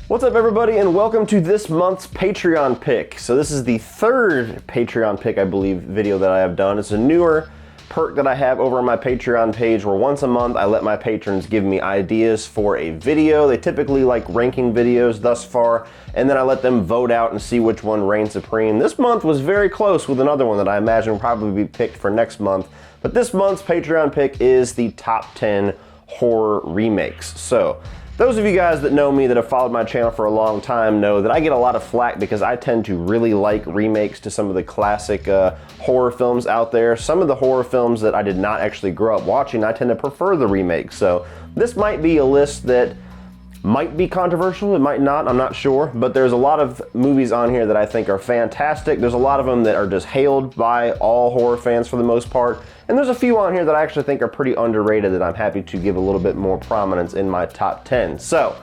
What's up everybody and welcome to this month's Patreon pick. So this is the third Patreon pick, I believe, video that I have done. It's a newer perk that I have over on my Patreon page where once a month I let my patrons give me ideas for a video. They typically like ranking videos thus far, and then I let them vote out and see which one reigns supreme. This month was very close with another one that I imagine will probably be picked for next month. But this month's Patreon pick is the top 10 horror remakes. So those of you guys that know me, that have followed my channel for a long time, know that I get a lot of flack because I tend to really like remakes to some of the classic horror films out there. Some of the horror films that I did not actually grow up watching, I tend to prefer the remakes. So this might be a list that might be controversial, it might not, I'm not sure, but there's a lot of movies on here that I think are fantastic. There's a lot of them that are just hailed by all horror fans for the most part, and there's a few on here that I actually think are pretty underrated that I'm happy to give a little bit more prominence in my top 10. So,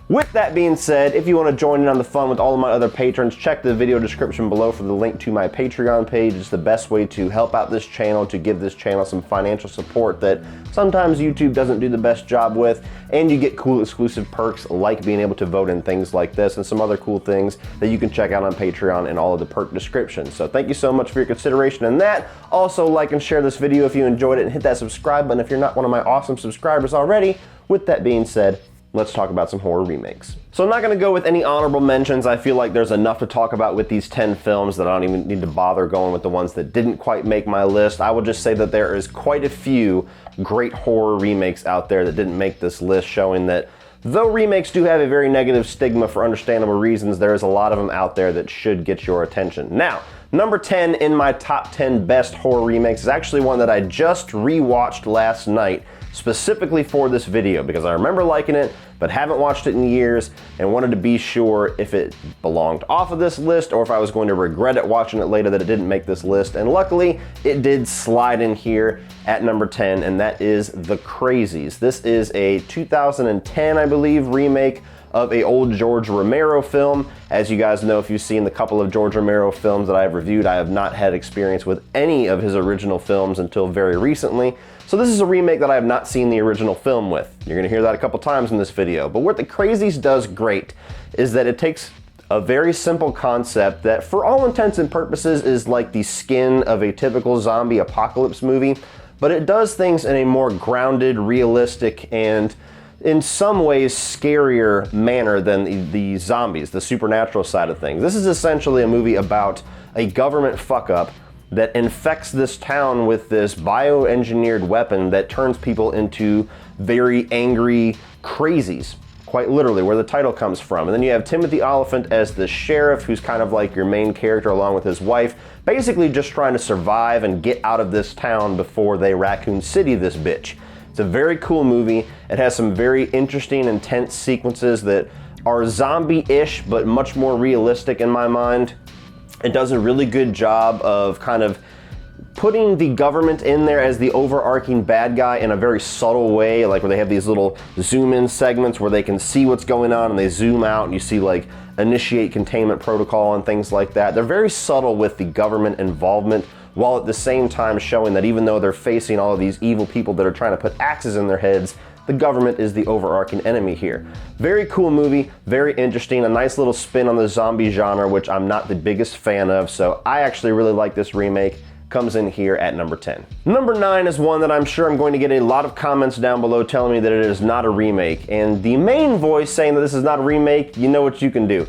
with that being said, if you want to join in on the fun with all of my other patrons, check the video description below for the link to my Patreon page. It's the best way to help out this channel, to give this channel some financial support that sometimes YouTube doesn't do the best job with, and you get cool exclusive perks like being able to vote in things like this and some other cool things that you can check out on Patreon in all of the perk descriptions. So thank you so much for your consideration in that. Also, like and share this video if you enjoyed it, and hit that subscribe button if you're not one of my awesome subscribers already. With that being said, let's talk about some horror remakes. So I'm not gonna go with any honorable mentions. I feel like there's enough to talk about with these 10 films that I don't even need to bother going with the ones that didn't quite make my list. I will just say that there is quite a few great horror remakes out there that didn't make this list, showing that though remakes do have a very negative stigma for understandable reasons, there is a lot of them out there that should get your attention. Now, number 10 in my top 10 best horror remakes is actually one that I just rewatched last night, specifically for this video, because I remember liking it, but haven't watched it in years and wanted to be sure if it belonged off of this list or if I was going to regret it watching it later that it didn't make this list. And luckily, it did slide in here at number 10, and that is The Crazies. This is a 2010, I believe, remake of a old George Romero film. As you guys know, if you've seen the couple of George Romero films that I've reviewed, I have not had experience with any of his original films until very recently. So this is a remake that I have not seen the original film with. You're gonna hear that a couple times in this video. But what The Crazies does great is that it takes a very simple concept that for all intents and purposes is like the skin of a typical zombie apocalypse movie, but it does things in a more grounded, realistic, and in some ways scarier manner than the zombies, the supernatural side of things. This is essentially a movie about a government fuck-up that infects this town with this bioengineered weapon that turns people into very angry crazies, quite literally, where the title comes from. And then you have Timothy Olyphant as the sheriff, who's kind of like your main character along with his wife, basically just trying to survive and get out of this town before they Raccoon City this bitch. It's a very cool movie. It has some very interesting, intense sequences that are zombie-ish, but much more realistic in my mind. It does a really good job of kind of putting the government in there as the overarching bad guy in a very subtle way, like where they have these little zoom-in segments where they can see what's going on and they zoom out and you see like initiate containment protocol and things like that. They're very subtle with the government involvement, while at the same time showing that even though they're facing all of these evil people that are trying to put axes in their heads, the government is the overarching enemy here. Very cool movie, very interesting, a nice little spin on the zombie genre, which I'm not the biggest fan of, so I actually really like this remake. Comes in here at number 10. Number 9 is one that I'm sure I'm going to get a lot of comments down below telling me that it is not a remake, and the main voice saying that this is not a remake, you know what you can do.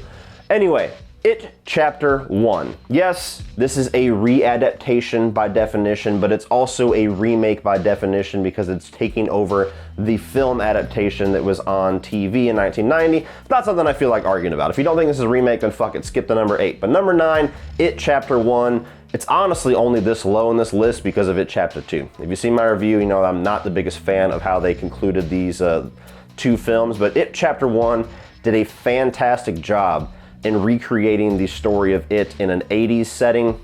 Anyway, It Chapter 1. Yes, this is a readaptation by definition, but it's also a remake by definition because it's taking over the film adaptation that was on TV in 1990. It's not something I feel like arguing about. If you don't think this is a remake, then fuck it, skip to number 8. But number 9, It Chapter 1. It's honestly only this low in this list because of It Chapter 2. If you've seen my review, you know I'm not the biggest fan of how they concluded these two films, but It Chapter 1 did a fantastic job in recreating the story of It in an 80s setting.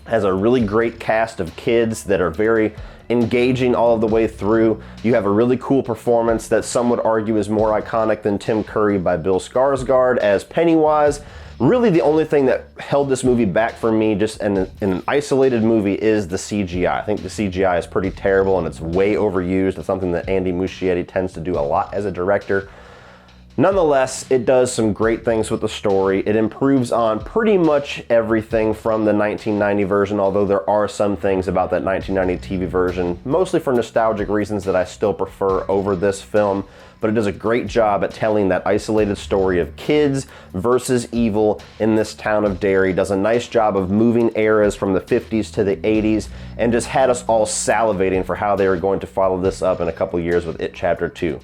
Has a really great cast of kids that are very engaging all of the way through. You have a really cool performance that some would argue is more iconic than Tim Curry by Bill Skarsgård as Pennywise. Really the only thing that held this movie back for me just in an isolated movie is the CGI. I think the CGI is pretty terrible and it's way overused. It's something that Andy Muschietti tends to do a lot as a director. Nonetheless, it does some great things with the story. It improves on pretty much everything from the 1990 version, although there are some things about that 1990 TV version, mostly for nostalgic reasons, that I still prefer over this film. But it does a great job at telling that isolated story of kids versus evil in this town of Derry, does a nice job of moving eras from the 50s to the 80s, and just had us all salivating for how they were going to follow this up in a couple years with It Chapter 2.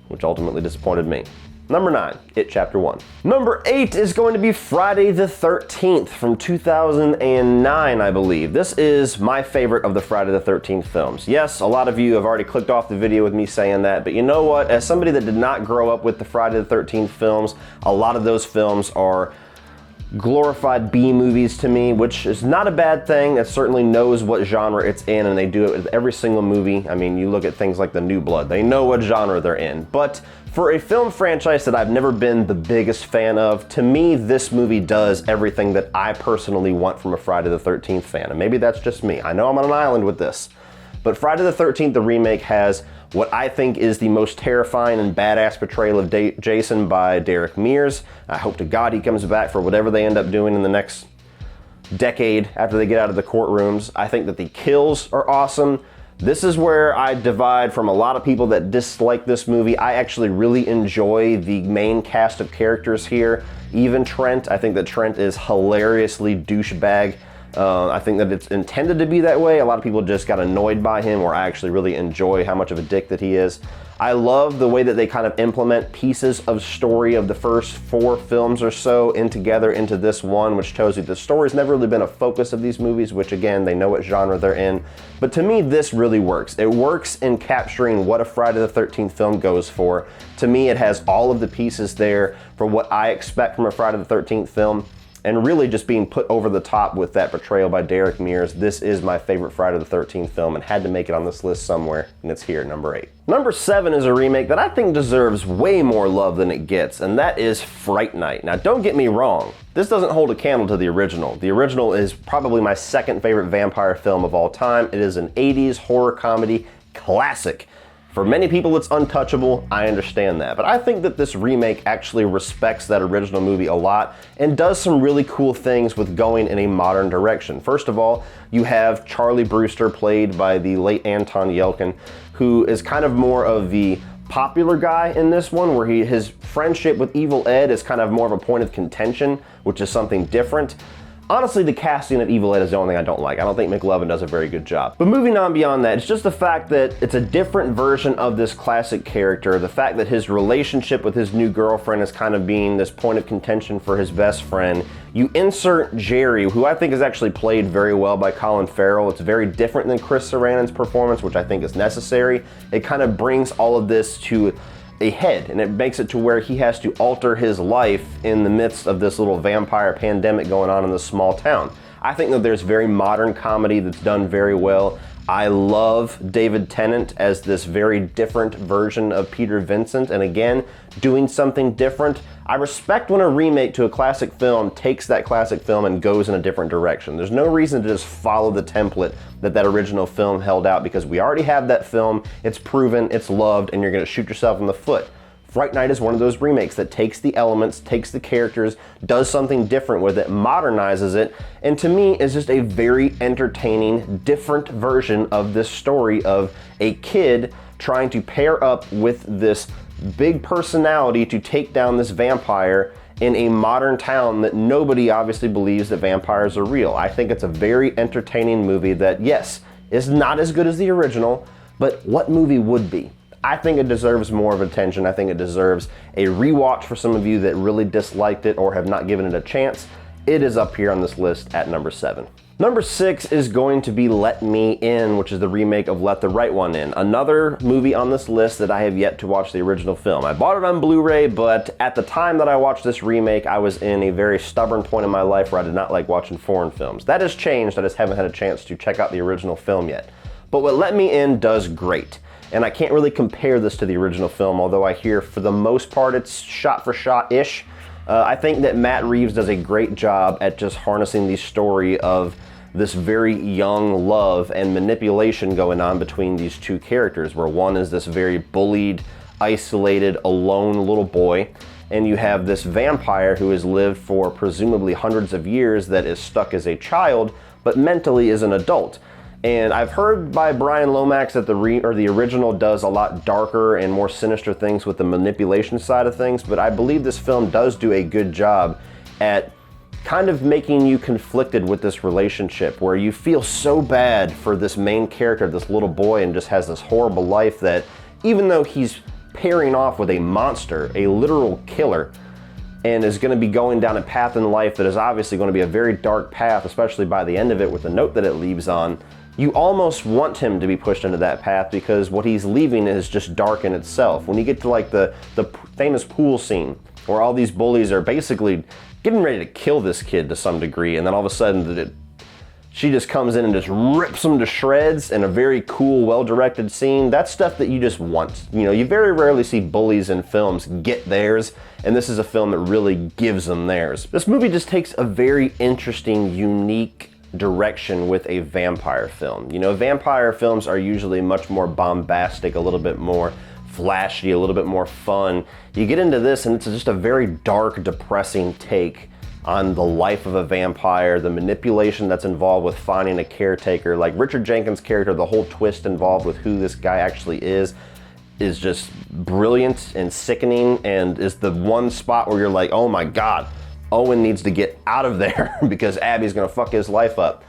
Which ultimately disappointed me. Number 9, It Chapter 1. Number 8 is going to be Friday the 13th from 2009, I believe. This is my favorite of the Friday the 13th films. Yes, a lot of you have already clicked off the video with me saying that, but you know what? As somebody that did not grow up with the Friday the 13th films, a lot of those films are glorified B movies to me, which is not a bad thing. It certainly knows what genre it's in, and they do it with every single movie. I mean, you look at things like The New Blood, they know what genre they're in. But for a film franchise that I've never been the biggest fan of, to me, this movie does everything that I personally want from a Friday the 13th fan. And maybe that's just me. I know I'm on an island with this. But Friday the 13th, the remake, has what I think is the most terrifying and badass portrayal of Jason by Derek Mears. I hope to God he comes back for whatever they end up doing in the next decade after they get out of the courtrooms. I think that the kills are awesome. This is where I divide from a lot of people that dislike this movie. I actually really enjoy the main cast of characters here. Even Trent. I think that Trent is hilariously douchebag. I think that it's intended to be that way. A lot of people just got annoyed by him, or I actually really enjoy how much of a dick that he is. I love the way that they kind of implement pieces of story of the first 4 films or so together into this one, which tells you the story's never really been a focus of these movies, which again, they know what genre they're in. But to me, this really works. It works in capturing what a Friday the 13th film goes for. To me, it has all of the pieces there for what I expect from a Friday the 13th film. And really just being put over the top with that portrayal by Derek Mears. This is my favorite Friday the 13th film and had to make it on this list somewhere, and it's here, number 8. Number 7 is a remake that I think deserves way more love than it gets, and that is Fright Night. Now, don't get me wrong. This doesn't hold a candle to the original. The original is probably my second favorite vampire film of all time. It is an 80s horror comedy classic. For many people, it's untouchable. I understand that. But I think that this remake actually respects that original movie a lot and does some really cool things with going in a modern direction. First of all, you have Charlie Brewster, played by the late Anton Yelchin, who is kind of more of the popular guy in this one, where his friendship with Evil Ed is kind of more of a point of contention, which is something different. Honestly, the casting of Evil Ed is the only thing I don't like. I don't think McLovin does a very good job. But moving on beyond that, it's just the fact that it's a different version of this classic character. The fact that his relationship with his new girlfriend is kind of being this point of contention for his best friend. You insert Jerry, who I think is actually played very well by Colin Farrell. It's very different than Chris Sarandon's performance, which I think is necessary. It kind of brings all of this to a head, and it makes it to where he has to alter his life in the midst of this little vampire pandemic going on in this small town. I think that there's very modern comedy that's done very well. I love David Tennant as this very different version of Peter Vincent, and again, doing something different. I respect when a remake to a classic film takes that classic film and goes in a different direction. There's no reason to just follow the template that original film held out, because we already have that film, it's proven, it's loved, and you're gonna shoot yourself in the foot. Fright Night is one of those remakes that takes the elements, takes the characters, does something different with it, modernizes it, and to me is just a very entertaining, different version of this story of a kid trying to pair up with this big personality to take down this vampire in a modern town that nobody obviously believes that vampires are real. I think it's a very entertaining movie that, yes, is not as good as the original, but what movie would be? I think it deserves more of attention. I think it deserves a rewatch for some of you that really disliked it or have not given it a chance. It is up here on this list at number 7. Number 6 is going to be Let Me In, which is the remake of Let the Right One In. Another movie on this list that I have yet to watch the original film. I bought it on Blu-ray, but at the time that I watched this remake, I was in a very stubborn point in my life where I did not like watching foreign films. That has changed. I just haven't had a chance to check out the original film yet. But what Let Me In does great. And I can't really compare this to the original film, although I hear for the most part it's shot for shot-ish. I think that Matt Reeves does a great job at just harnessing the story of this very young love and manipulation going on between these two characters, where one is this very bullied, isolated, alone little boy, and you have this vampire who has lived for presumably hundreds of years that is stuck as a child, but mentally is an adult. And I've heard by Brian Lomax that the original does a lot darker and more sinister things with the manipulation side of things, but I believe this film does do a good job at kind of making you conflicted with this relationship, where you feel so bad for this main character, this little boy, and just has this horrible life that even though he's pairing off with a monster, a literal killer, and is going to be going down a path in life that is obviously going to be a very dark path, especially by the end of it with the note that it leaves on, you almost want him to be pushed into that path because what he's leaving is just dark in itself. When you get to like the famous pool scene where all these bullies are basically getting ready to kill this kid to some degree, and then all of a sudden she just comes in and just rips him to shreds in a very cool, well-directed scene. That's stuff that you just want. You know, you very rarely see bullies in films get theirs, and this is a film that really gives them theirs. This movie just takes a very interesting, unique direction with a vampire film. You know, vampire films are usually much more bombastic, a little bit more flashy, a little bit more fun. You get into this and it's just a very dark, depressing take on the life of a vampire, the manipulation that's involved with finding a caretaker. Like Richard Jenkins' character, the whole twist involved with who this guy actually is just brilliant and sickening, and is the one spot where you're like, oh my God, Owen needs to get out of there because Abby's gonna fuck his life up.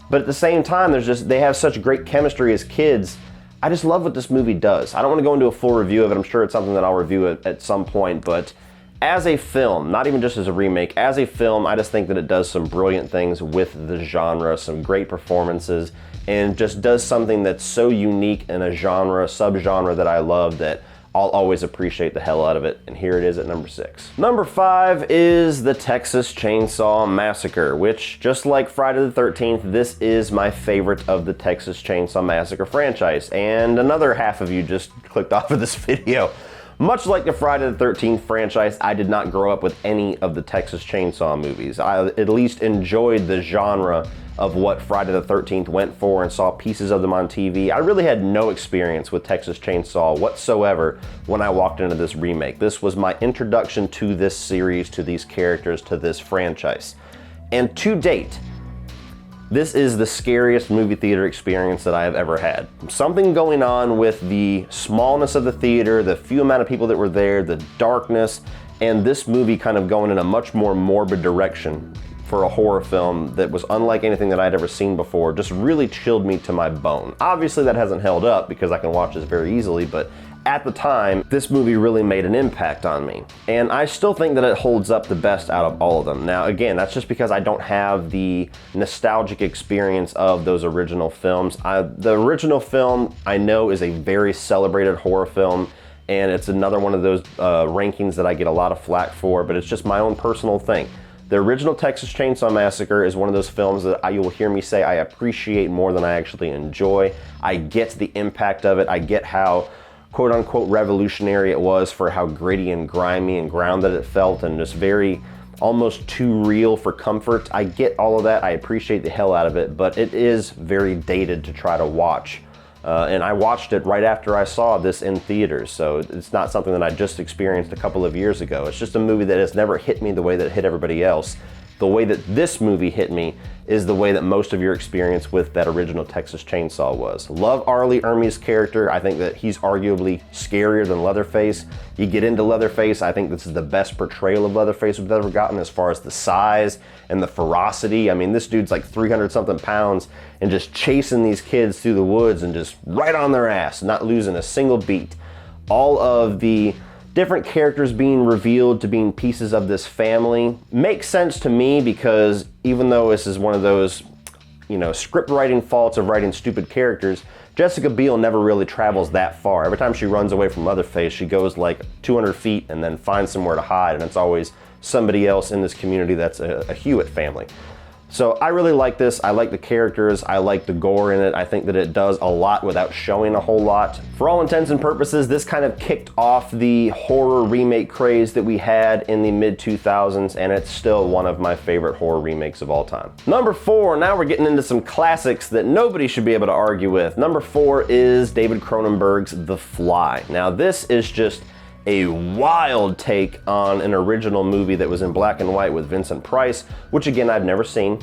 But at the same time, they have such great chemistry as kids. I just love what this movie does. I don't want to go into a full review of it. I'm sure it's something that I'll review at some point, but as a film, not even just as a remake, as a film, I just think that it does some brilliant things with the genre, some great performances, and just does something that's so unique in a genre, subgenre that I love, that I'll always appreciate the hell out of it, and here it is at number 6. Number 5 is the Texas Chainsaw Massacre, which, just like Friday the 13th, this is my favorite of the Texas Chainsaw Massacre franchise, and another half of you just clicked off of this video. Much like the Friday the 13th franchise, I did not grow up with any of the Texas Chainsaw movies. I at least enjoyed the genre of what Friday the 13th went for and saw pieces of them on TV. I really had no experience with Texas Chainsaw whatsoever when I walked into this remake. This was my introduction to this series, to these characters, to this franchise. And to date, this is the scariest movie theater experience that I have ever had. Something going on with the smallness of the theater, the few amount of people that were there, the darkness, and this movie kind of going in a much more morbid direction for a horror film that was unlike anything that I'd ever seen before, just really chilled me to my bone. Obviously that hasn't held up because I can watch this very easily, but at the time, this movie really made an impact on me. And I still think that it holds up the best out of all of them. Now again, that's just because I don't have the nostalgic experience of those original films. The original film, I know, is a very celebrated horror film, and it's another one of those rankings that I get a lot of flack for, but it's just my own personal thing. The original Texas Chainsaw Massacre is one of those films that you will hear me say I appreciate more than I actually enjoy. I get the impact of it. I get how quote-unquote revolutionary it was for how gritty and grimy and grounded it felt, and just very almost too real for comfort. I get all of that. I appreciate the hell out of it, but it is very dated to try to watch. And I watched it right after I saw this in theaters, so it's not something that I just experienced a couple of years ago. It's just a movie that has never hit me the way that it hit everybody else. The way that this movie hit me is the way that most of your experience with that original Texas Chainsaw was. Love Arlie Ermey's character. I think that he's arguably scarier than Leatherface. You get into Leatherface, I think this is the best portrayal of Leatherface we've ever gotten as far as the size and the ferocity. I mean, this dude's like 300 something pounds and just chasing these kids through the woods and just right on their ass, not losing a single beat. All of the different characters being revealed to being pieces of this family makes sense to me, because even though this is one of those, you know, script writing faults of writing stupid characters, Jessica Biel never really travels that far. Every time she runs away from Leatherface, she goes like 200 feet and then finds somewhere to hide, and it's always somebody else in this community that's a Hewitt family. So I really like this. I like the characters. I like the gore in it. I think that it does a lot without showing a whole lot. For all intents and purposes, this kind of kicked off the horror remake craze that we had in the mid-2000s, and it's still one of my favorite horror remakes of all time. Number 4, now we're getting into some classics that nobody should be able to argue with. Number 4 is David Cronenberg's The Fly. Now this is just a wild take on an original movie that was in black and white with Vincent Price, which again, I've never seen.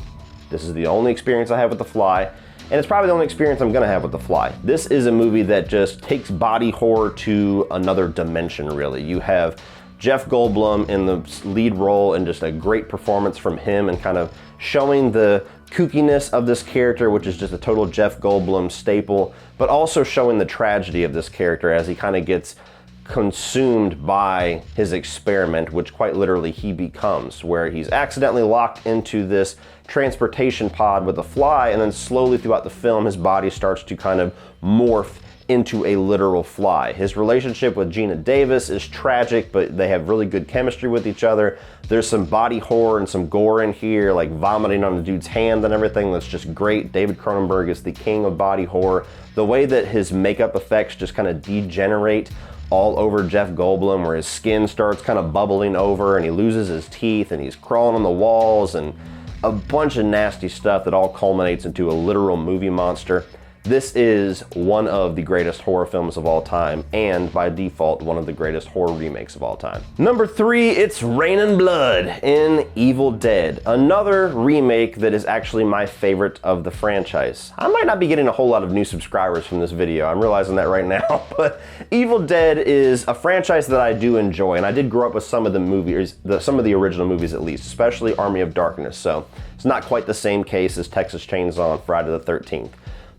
This is the only experience I have with The Fly, and it's probably the only experience I'm gonna have with The Fly. This is a movie that just takes body horror to another dimension, really. You have Jeff Goldblum in the lead role, and just a great performance from him, and kind of showing the kookiness of this character, which is just a total Jeff Goldblum staple, but also showing the tragedy of this character as he kind of gets consumed by his experiment, which quite literally he becomes, where he's accidentally locked into this transportation pod with a fly, and then slowly throughout the film his body starts to kind of morph into a literal fly. His relationship with Gina Davis is tragic, but they have really good chemistry with each other. There's some body horror and some gore in here, like vomiting on the dude's hand and everything. That's just great. David Cronenberg is the king of body horror. The way that his makeup effects just kind of degenerate all over Jeff Goldblum, where his skin starts kind of bubbling over and he loses his teeth and he's crawling on the walls, and a bunch of nasty stuff that all culminates into a literal movie monster. This is one of the greatest horror films of all time, and by default, one of the greatest horror remakes of all time. Number 3, it's Raining Blood in Evil Dead, another remake that is actually my favorite of the franchise. I might not be getting a whole lot of new subscribers from this video, I'm realizing that right now, but Evil Dead is a franchise that I do enjoy, and I did grow up with some of the movies, some of the original movies at least, especially Army of Darkness, so it's not quite the same case as Texas Chainsaw and Friday the 13th.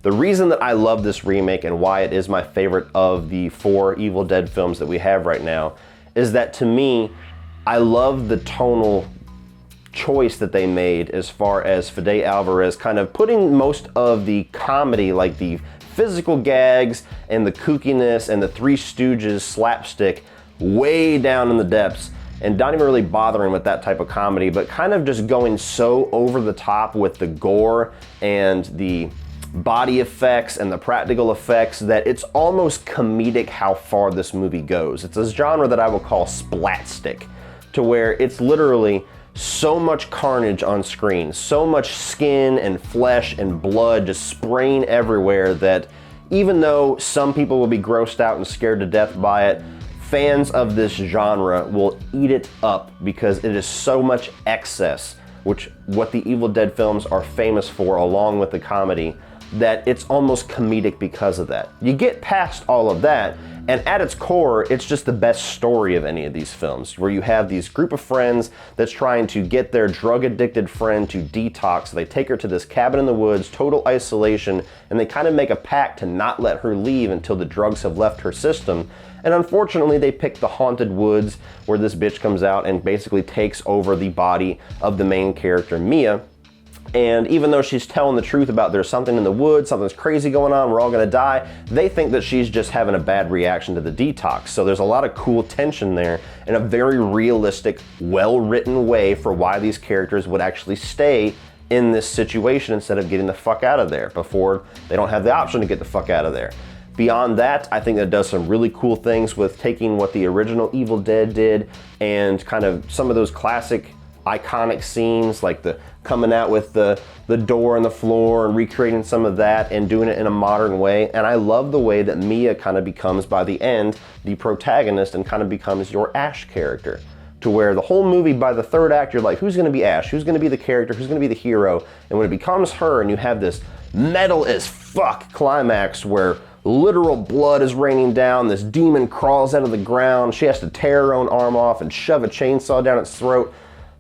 The reason that I love this remake and why it is my favorite of the 4 Evil Dead films that we have right now is that, to me, I love the tonal choice that they made as far as Fede Alvarez kind of putting most of the comedy, like the physical gags and the kookiness and the Three Stooges slapstick, way down in the depths, and not even really bothering with that type of comedy, but kind of just going so over the top with the gore and the body effects and the practical effects that it's almost comedic how far this movie goes. It's a genre that I will call splatstick, to where it's literally so much carnage on screen, so much skin and flesh and blood just spraying everywhere that even though some people will be grossed out and scared to death by it, fans of this genre will eat it up because it is so much excess, which what the Evil Dead films are famous for, along with the comedy, that it's almost comedic because of that. You get past all of that, and at its core, it's just the best story of any of these films, where you have these group of friends that's trying to get their drug-addicted friend to detox. So they take her to this cabin in the woods, total isolation, and they kind of make a pact to not let her leave until the drugs have left her system. And unfortunately, they pick the haunted woods, where this bitch comes out and basically takes over the body of the main character, Mia. And even though she's telling the truth about there's something in the woods, something's crazy going on, we're all gonna die, they think that she's just having a bad reaction to the detox. So there's a lot of cool tension there, and a very realistic, well-written way for why these characters would actually stay in this situation instead of getting the fuck out of there before they don't have the option to get the fuck out of there. Beyond that, I think that does some really cool things with taking what the original Evil Dead did and kind of some of those classic iconic scenes, like the coming out with the door on the floor and recreating some of that and doing it in a modern way. And I love the way that Mia kind of becomes, by the end, the protagonist and kind of becomes your Ash character, to where the whole movie, by the third act, you're like, who's gonna be Ash? Who's gonna be the character? Who's gonna be the hero? And when it becomes her and you have this metal as fuck climax where literal blood is raining down, this demon crawls out of the ground, she has to tear her own arm off and shove a chainsaw down its throat.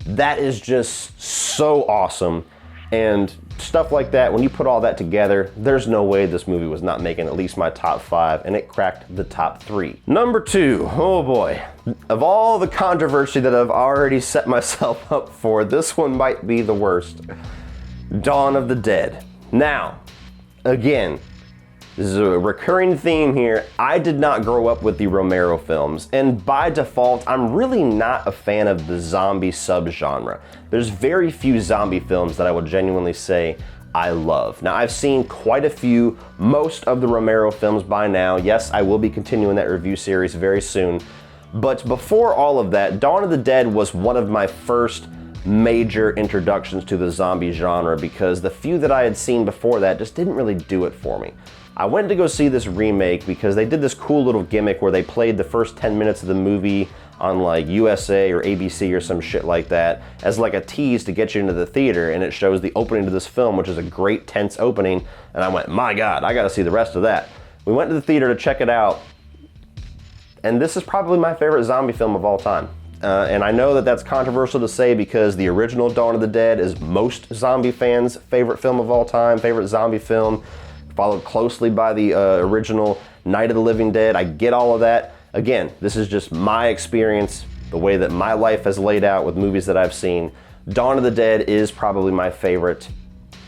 That is just so awesome. And stuff like that, when you put all that together, there's no way this movie was not making at least my top 5, and it cracked the top 3. Number 2, oh boy. Of all the controversy that I've already set myself up for, this one might be the worst. Dawn of the Dead. Now, again, This is a recurring theme here. I did not grow up with the Romero films, and by default, I'm really not a fan of the zombie subgenre. There's very few zombie films that I will genuinely say I love. Now, I've seen quite a few, most of the Romero films by now. Yes, I will be continuing that review series very soon. But before all of that, Dawn of the Dead was one of my first major introductions to the zombie genre because the few that I had seen before that just didn't really do it for me. I went to go see this remake because they did this cool little gimmick where they played the first 10 minutes of the movie on like USA or ABC or some shit like that as like a tease to get you into the theater, and it shows the opening to this film, which is a great tense opening, and I went, my God, I gotta see the rest of that. We went to the theater to check it out, and this is probably my favorite zombie film of all time. And I know that that's controversial to say because the original Dawn of the Dead is most zombie fans' favorite film of all time, favorite zombie film, followed closely by the original Night of the Living Dead. I get all of that. Again, this is just my experience, the way that my life has laid out with movies that I've seen. Dawn of the Dead is probably my favorite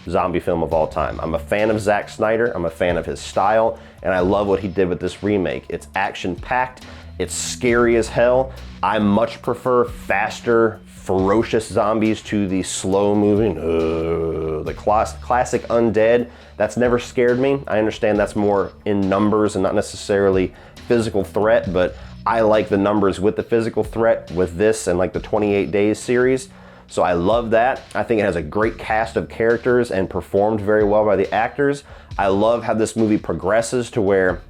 zombie film of all time. I'm a fan of Zack Snyder, I'm a fan of his style, and I love what he did with this remake. It's action-packed, it's scary as hell. I much prefer faster, ferocious zombies to the slow-moving, the classic undead. That's never scared me. I understand that's more in numbers and not necessarily physical threat, but I like the numbers with the physical threat with this and like the 28 Days series. So I love that. I think it has a great cast of characters and performed very well by the actors. I love how this movie progresses to where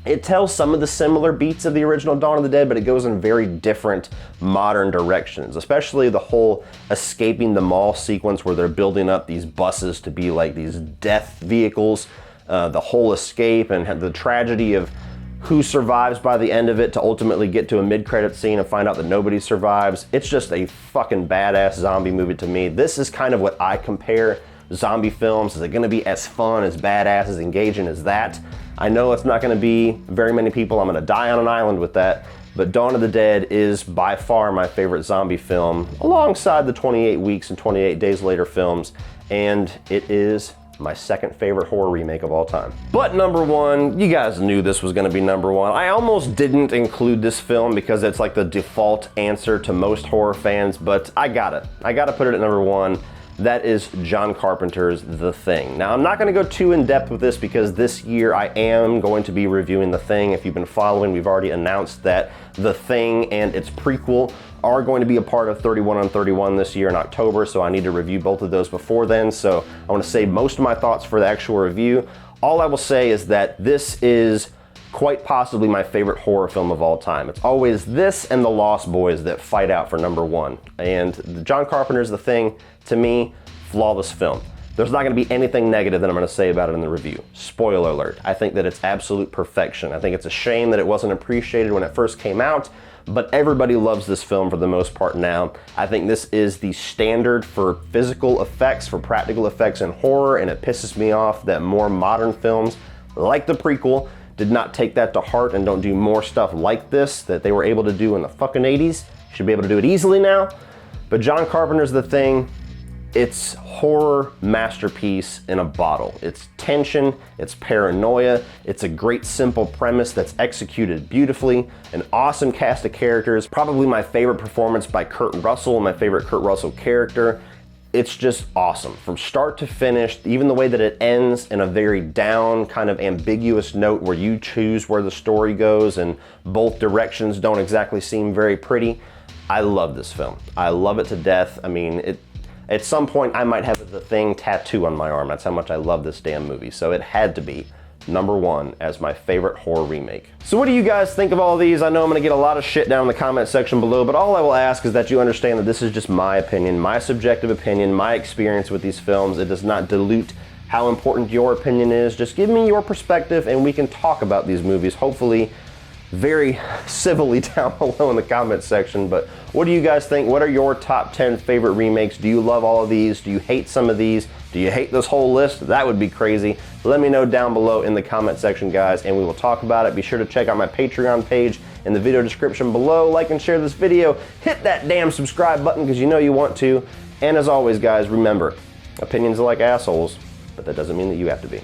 it tells some of the similar beats of the original Dawn of the Dead, but it goes in very different modern directions, especially the whole escaping the mall sequence where they're building up these buses to be like these death vehicles, the whole escape and the tragedy of who survives by the end of it to ultimately get to a mid-credit scene and find out that nobody survives. It's just a fucking badass zombie movie to me. This is kind of what I compare zombie films. Is it gonna be as fun, as badass, as engaging as that? I know it's not gonna be very many people. I'm gonna die on an island with that, but Dawn of the Dead is by far my favorite zombie film, alongside the 28 Weeks and 28 Days Later films, and it is my second favorite horror remake of all time. But number one, you guys knew this was gonna be number one. I almost didn't include this film because it's like the default answer to most horror fans, but I gotta put it at number one. That is John Carpenter's The Thing. Now, I'm not gonna go too in depth with this because this year I am going to be reviewing The Thing. If you've been following, we've already announced that The Thing and its prequel are going to be a part of 31 on 31 this year in October, so I need to review both of those before then, so I wanna save most of my thoughts for the actual review. All I will say is that this is quite possibly my favorite horror film of all time. It's always this and The Lost Boys that fight out for number one. And John Carpenter's The Thing, to me, flawless film. There's not gonna be anything negative that I'm gonna say about it in the review. Spoiler alert, I think that it's absolute perfection. I think it's a shame that it wasn't appreciated when it first came out, but everybody loves this film for the most part now. I think this is the standard for physical effects, for practical effects in horror, and it pisses me off that more modern films, like the prequel, did not take that to heart and don't do more stuff like this that they were able to do in the fucking 80s. Should be able to do it easily now. But John Carpenter's The Thing, it's horror masterpiece in a bottle. It's tension, it's paranoia, it's a great simple premise that's executed beautifully, an awesome cast of characters, probably my favorite performance by Kurt Russell, my favorite Kurt Russell character. It's just awesome from start to finish, even the way that it ends in a very down, kind of ambiguous note where you choose where the story goes and both directions don't exactly seem very pretty. I love this film. I love it to death. I mean, at some point I might have The Thing tattoo on my arm. That's how much I love this damn movie. So it had to be number one as my favorite horror remake. So what do you guys think of all these? I know I'm gonna get a lot of shit down in the comment section below, but all I will ask is that you understand that this is just my opinion, my subjective opinion, my experience with these films. It does not dilute how important your opinion is. Just give me your perspective and we can talk about these movies, hopefully very civilly down below in the comment section. But what do you guys think? What are your top 10 favorite remakes? Do you love all of these? Do you hate some of these? Do you hate this whole list? That would be crazy. Let me know down below in the comment section, guys, and we will talk about it. Be sure to check out my Patreon page in the video description below. Like and share this video. Hit that damn subscribe button because you know you want to. And as always, guys, remember, opinions are like assholes, but that doesn't mean that you have to be.